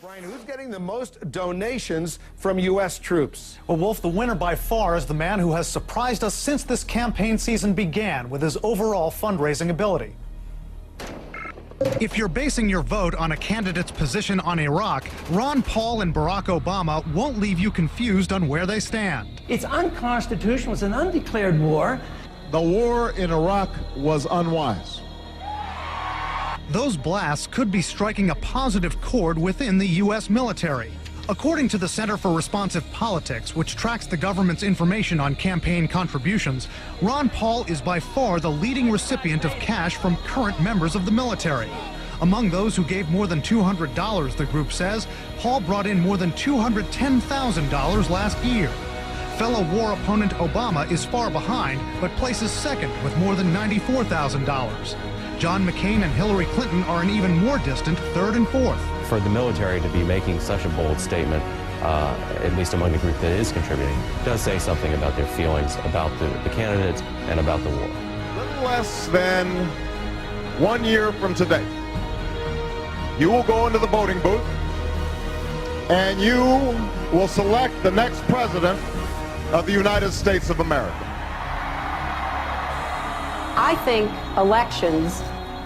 Brian, who's getting the most donations from U.S. troops? Well, Wolf, the winner by far is the man who has surprised us since this campaign season began with his overall fundraising ability. If you're basing your vote on a candidate's position on Iraq, Ron Paul and Barack Obama won't leave you confused on where they stand. It's unconstitutional. It's an undeclared war. The war in Iraq was unwise. Those blasts could be striking a positive chord within the U.S. military. According to the Center for Responsive Politics, which tracks the government's information on campaign contributions, Ron Paul is by far the leading recipient of cash from current members of the military. Among those who gave more than $200, the group says, Paul brought in more than $210,000 last year. Fellow war opponent Obama is far behind, but places second with more than $94,000. John McCain and Hillary Clinton are an even more distant third and fourth. For the military to be making such a bold statement, at least among the group that is contributing, does say something about their feelings about the candidates and about the war. Little less than 1 year from today, you will go into the voting booth and you will select the next president of the United States of America. I think elections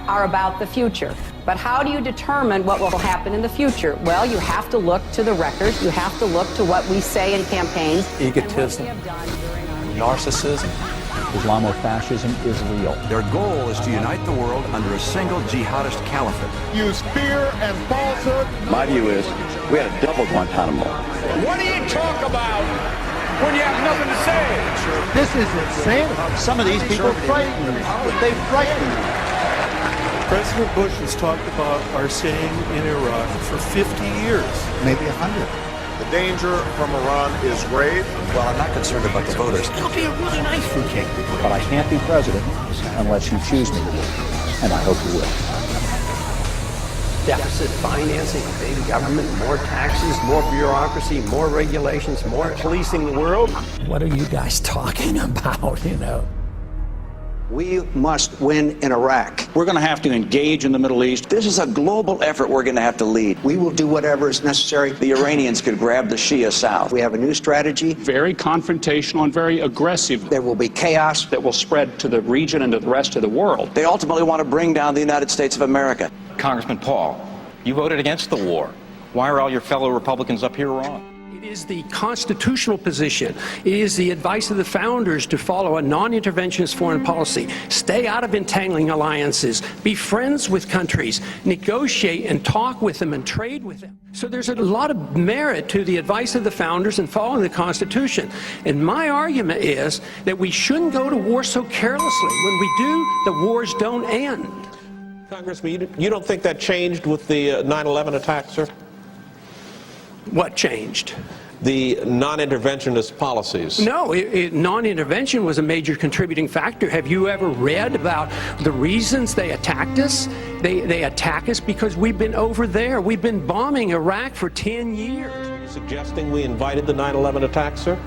are about the future. But how do you determine what will happen in the future? Well, you have to look to the records. You have to look to what we say in campaigns. Egotism, narcissism, Islamofascism is real. Their goal is to unite the world under a single jihadist caliphate. Use fear and falsehood. My view is we had a double Guantanamo. What do you talk about when you have nothing to say? This is insane. Some of these people frighten me. They frighten me. President Bush has talked about our staying in Iraq for 50 years. Maybe 100. The danger from Iran is grave. Well, I'm not concerned about the voters. It'll be a really nice fruitcake. But I can't be president unless you choose me to be. And I hope you will. Deficit financing, big government, more taxes, more bureaucracy, more regulations, more policing the world. What are you guys talking about, you know? We must win in Iraq. We're going to have to engage in the Middle East. This is a global effort we're going to have to lead. We will do whatever is necessary. The Iranians could grab the Shia South. We have a new strategy. Very confrontational and very aggressive. There will be chaos that will spread to the region and to the rest of the world. They ultimately want to bring down the United States of America. Congressman Paul, you voted against the war. Why are all your fellow Republicans up here wrong? It is the constitutional position. It is the advice of the founders to follow a non-interventionist foreign policy. Stay out of entangling alliances. Be friends with countries. Negotiate and talk with them and trade with them. So there's a lot of merit to the advice of the founders and following the Constitution. And my argument is that we shouldn't go to war so carelessly. When we do, the wars don't end. Congressman, you don't think that changed with the 9/11 attack, sir? What changed? The non-interventionist policies. No, non-intervention was a major contributing factor. Have you ever read about the reasons they attacked us? They attack us because we've been over there. We've been bombing Iraq for 10 years. Are you suggesting we invited the 9/11 attack, sir?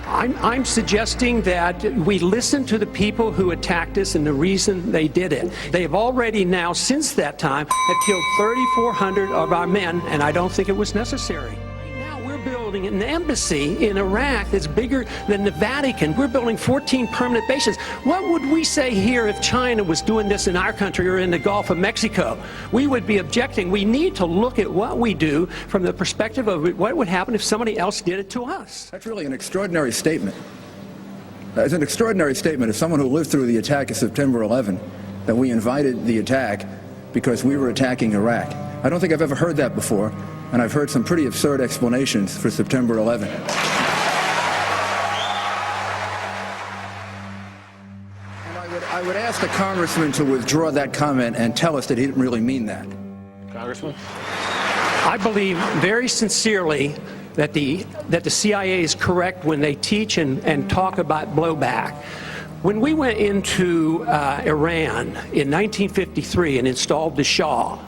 I'm suggesting that we listen to the people who attacked us and the reason they did it. They have already now, since that time, have killed 3,400 of our men, and I don't think it was necessary. Now we're building an embassy in Iraq that's bigger than the Vatican. We're building 14 permanent bases. What would we say here if China was doing this in our country or in the Gulf of Mexico? We would be objecting. We need to look at what we do from the perspective of what would happen if somebody else did it to us. That's really an extraordinary statement. It's an extraordinary statement of someone who lived through the attack of September 11, that we invited the attack because we were attacking Iraq. I don't think I've ever heard that before, and I've heard some pretty absurd explanations for September 11. I would ask the congressman to withdraw that comment and tell us that he didn't really mean that. Congressman? I believe very sincerely that the CIA is correct when they teach and talk about blowback. When we went into Iran in 1953 and installed the Shah,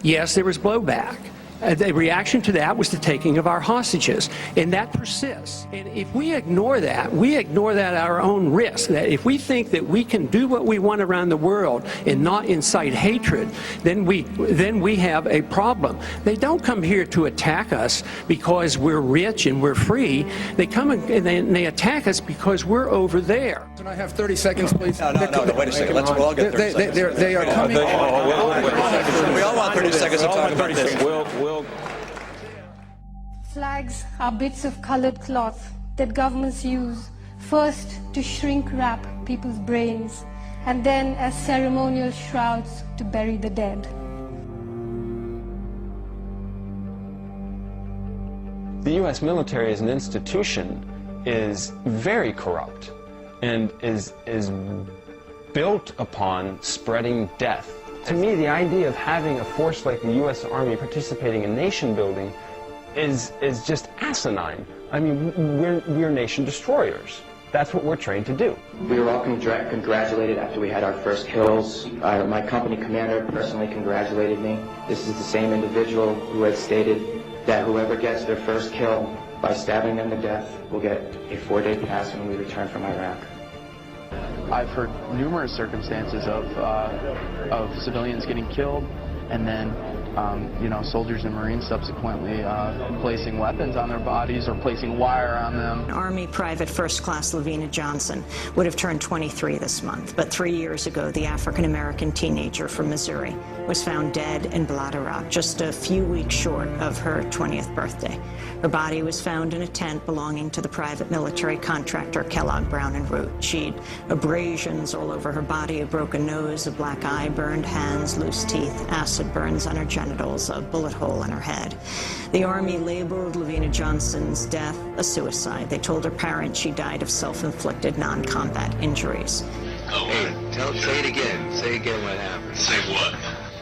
yes, there was blowback. The reaction to that was the taking of our hostages, and that persists. And if we ignore that at our own risk. That if we think that we can do what we want around the world and not incite hatred, then we have a problem. They don't come here to attack us because we're rich and we're free. They come and they attack us because we're over there. Can I have 30 seconds, please? No, wait a second. Let's all get 30 seconds. They are coming. We all want 30 seconds to talk about this. Flags are bits of colored cloth that governments use first to shrink wrap people's brains and then as ceremonial shrouds to bury the dead. The U.S. military as an institution is very corrupt and is built upon spreading death. To me, the idea of having a force like the U.S. Army participating in nation building is just asinine. I mean, we're nation destroyers. That's what we're trained to do. We were all congratulated after we had our first kills. My company commander personally congratulated me. This is the same individual who had stated that whoever gets their first kill by stabbing them to death will get a 4-day pass when we return from Iraq. I've heard numerous circumstances of civilians getting killed, and then soldiers and Marines subsequently placing weapons on their bodies or placing wire on them. Army Private First Class Lavina Johnson would have turned 23 this month, but 3 years ago, the African-American teenager from Missouri was found dead in Bladderach, just a few weeks short of her 20th birthday. Her body was found in a tent belonging to the private military contractor Kellogg Brown & Root. She'd abrasions all over her body, a broken nose, a black eye, burned hands, loose teeth, acid burns on her genitals, a bullet hole in her head. The Army labeled Lavina Johnson's death a suicide. They told her parents she died of self-inflicted non-combat injuries. Hey, say it again. Say again what happened. Say what?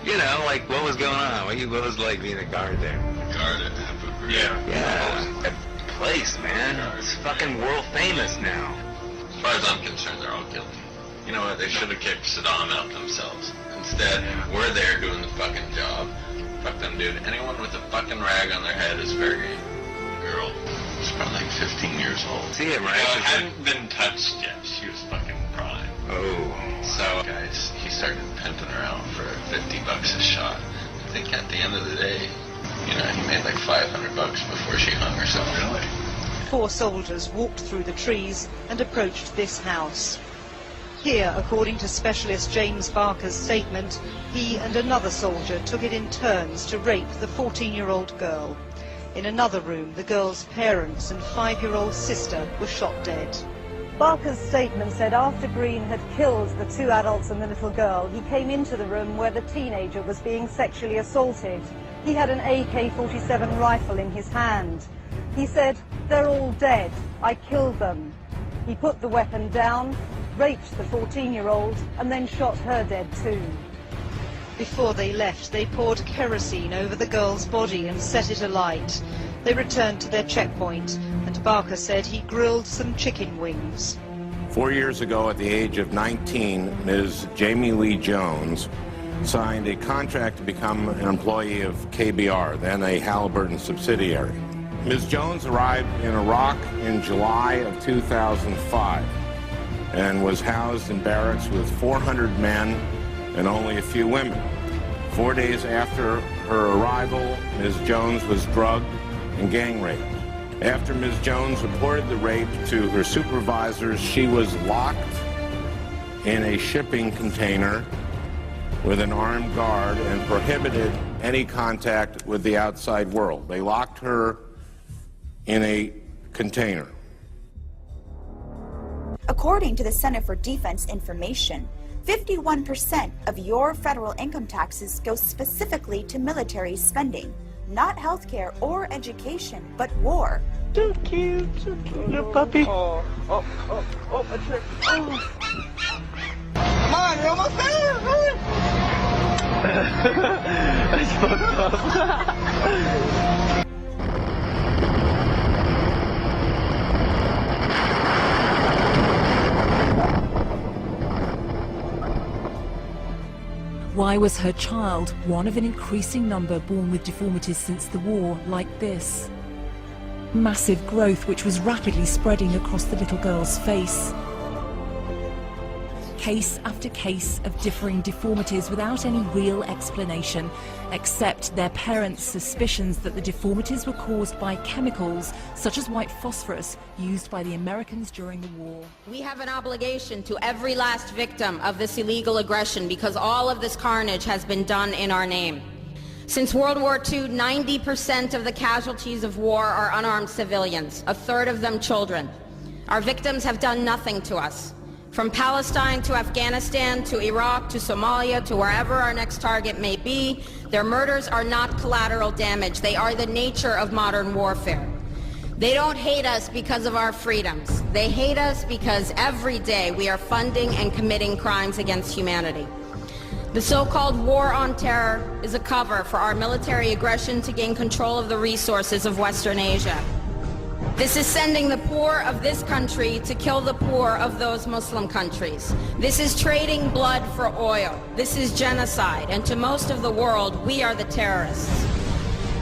You know, like what was going on? What was it like being a guard there? Guard at Yeah. That place, man. It's fucking world famous now. As far as I'm concerned, they're all guilty. You know what? They should have kicked Saddam out themselves. Instead, we're there doing the fucking job. Fuck them, dude. Anyone with a fucking rag on their head is fair game. Girl. She's probably like 15 years old. See it, right? Hadn't been touched yet. She was fucking prime. Oh. So, guys, he started pimping around for $50 a shot. I think at the end of the day, you know, he made like $500 before she hung herself. Really? 4 soldiers walked through the trees and approached this house. Here, according to specialist James Barker's statement, he and another soldier took it in turns to rape the 14-year-old girl. In another room, the girl's parents and 5-year-old sister were shot dead. Barker's statement said after Green had killed the 2 adults and the little girl, he came into the room where the teenager was being sexually assaulted. He had an AK-47 rifle in his hand. He said, "They're all dead. I killed them." He put the weapon down, raped the 14-year-old, and then shot her dead too. Before they left, they poured kerosene over the girl's body and set it alight. They returned to their checkpoint, and Barker said he grilled some chicken wings. 4 years ago, at the age of 19, Ms. Jamie Lee Jones signed a contract to become an employee of KBR, then a Halliburton subsidiary. Ms. Jones arrived in Iraq in July of 2005 and was housed in barracks with 400 men and only a few women. 4 days after her arrival, Ms. Jones was drugged and gang raped. After Ms. Jones reported the rape to her supervisors, she was locked in a shipping container with an armed guard and prohibited any contact with the outside world. They locked her in a container. According to the Center for Defense Information, 51% of your federal income taxes go specifically to military spending, not healthcare or education, but war. So cute, little puppy. Oh, my trip. Oh. Come on, you're almost there. That's fucked up. Why Why was her child one of an increasing number born with deformities since the war, like this? Massive growth which was rapidly spreading across the little girl's face. Case after case of differing deformities without any real explanation, except their parents' suspicions that the deformities were caused by chemicals such as white phosphorus used by the Americans during the war. We have an obligation to every last victim of this illegal aggression because all of this carnage has been done in our name. Since World War II, 90% of the casualties of war are unarmed civilians, a third of them children. Our victims have done nothing to us. From Palestine to Afghanistan to Iraq to Somalia to wherever our next target may be, their murders are not collateral damage. They are the nature of modern warfare. They don't hate us because of our freedoms. They hate us because every day we are funding and committing crimes against humanity. The so-called war on terror is a cover for our military aggression to gain control of the resources of Western Asia. This is sending the poor of this country to kill the poor of those Muslim countries. This is trading blood for oil. This is genocide, and to most of the world, we are the terrorists.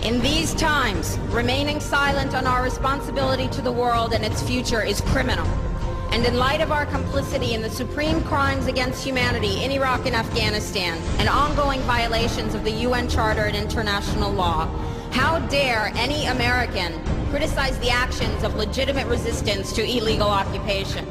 In these times, remaining silent on our responsibility to the world and its future is criminal. And in light of our complicity in the supreme crimes against humanity in Iraq and Afghanistan, and ongoing violations of the UN Charter and international law, how dare any American criticize the actions of legitimate resistance to illegal occupation?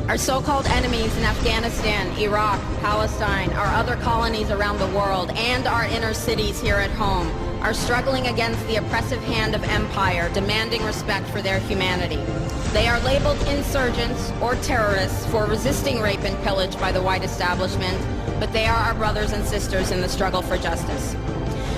Our so-called enemies in Afghanistan, Iraq, Palestine, our other colonies around the world, and our inner cities here at home are struggling against the oppressive hand of empire, demanding respect for their humanity. They are labeled insurgents or terrorists for resisting rape and pillage by the white establishment, but they are our brothers and sisters in the struggle for justice.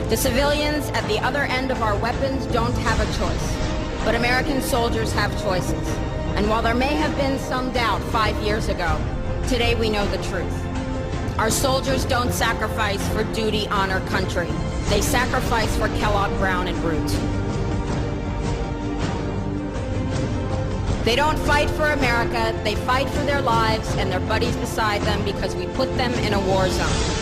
The civilians at the other end of our weapons don't have a choice, but American soldiers have choices. And while there may have been some doubt 5 years ago, today we know the truth. Our soldiers don't sacrifice for duty, honor, country. They sacrifice for Kellogg, Brown, and Root. They don't fight for America, they fight for their lives and their buddies beside them because we put them in a war zone.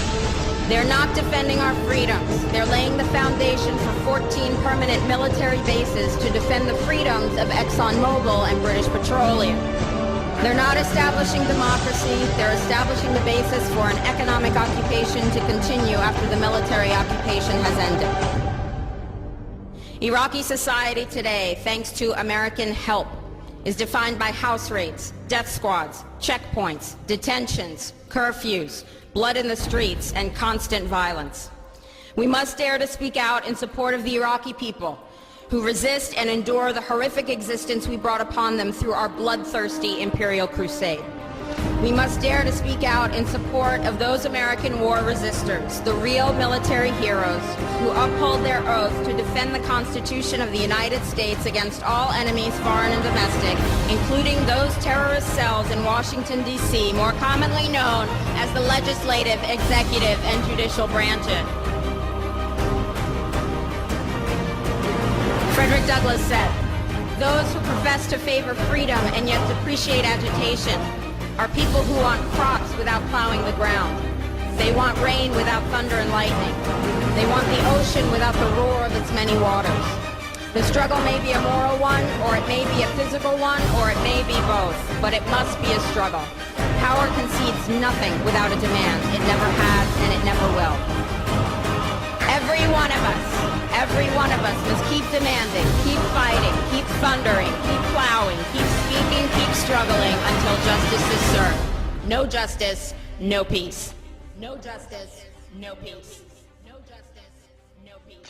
They're not defending our freedoms. They're laying the foundation for 14 permanent military bases to defend the freedoms of ExxonMobil and British Petroleum. They're not establishing democracy. They're establishing the basis for an economic occupation to continue after the military occupation has ended. Iraqi society today, thanks to American help, is defined by house raids, death squads, checkpoints, detentions, curfews, blood in the streets, and constant violence. We must dare to speak out in support of the Iraqi people who resist and endure the horrific existence we brought upon them through our bloodthirsty imperial crusade. We must dare to speak out in support of those American war resistors, the real military heroes who uphold their oath to defend the Constitution of the United States against all enemies, foreign and domestic, including those terrorist cells in Washington, D.C., more commonly known as the legislative, executive, and judicial branches. Frederick Douglass said, "Those who profess to favor freedom and yet depreciate agitation are people who want crops without plowing the ground. They want rain without thunder and lightning. They want the ocean without the roar of its many waters." The struggle may be a moral one, or it may be a physical one, or it may be both, but it must be a struggle. Power concedes nothing without a demand. It never has, and it never will. Every one of us must keep demanding, keep fighting, keep thundering, keep plowing, keep speaking, keep struggling until justice is served. No justice, no peace. No justice, no peace. No justice, no peace.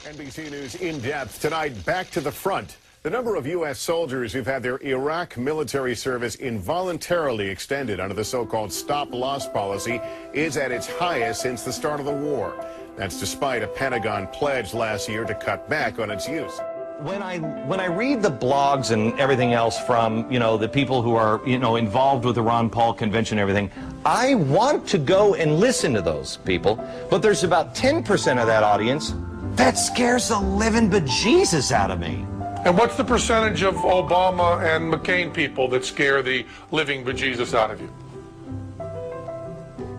NBC News in depth tonight. Back to the front. The number of U.S. soldiers who've had their Iraq military service involuntarily extended under the so-called stop-loss policy is at its highest since the start of the war. That's despite a Pentagon pledge last year to cut back on its use. When I read the blogs and everything else from, the people who are, involved with the Ron Paul convention and everything, I want to go and listen to those people, but there's about 10% of that audience that scares the living bejesus out of me. And what's the percentage of Obama and McCain people that scare the living bejesus out of you?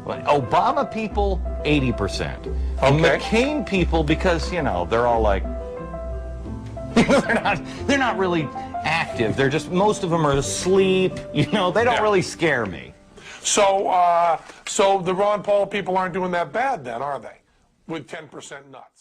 Obama people, 80%. Okay. McCain people, because, you know, they're all like, they're not really active. They're just, most of them are asleep. You know, they don't really scare me. So, so the Ron Paul people aren't doing that bad then, are they? With 10% nuts.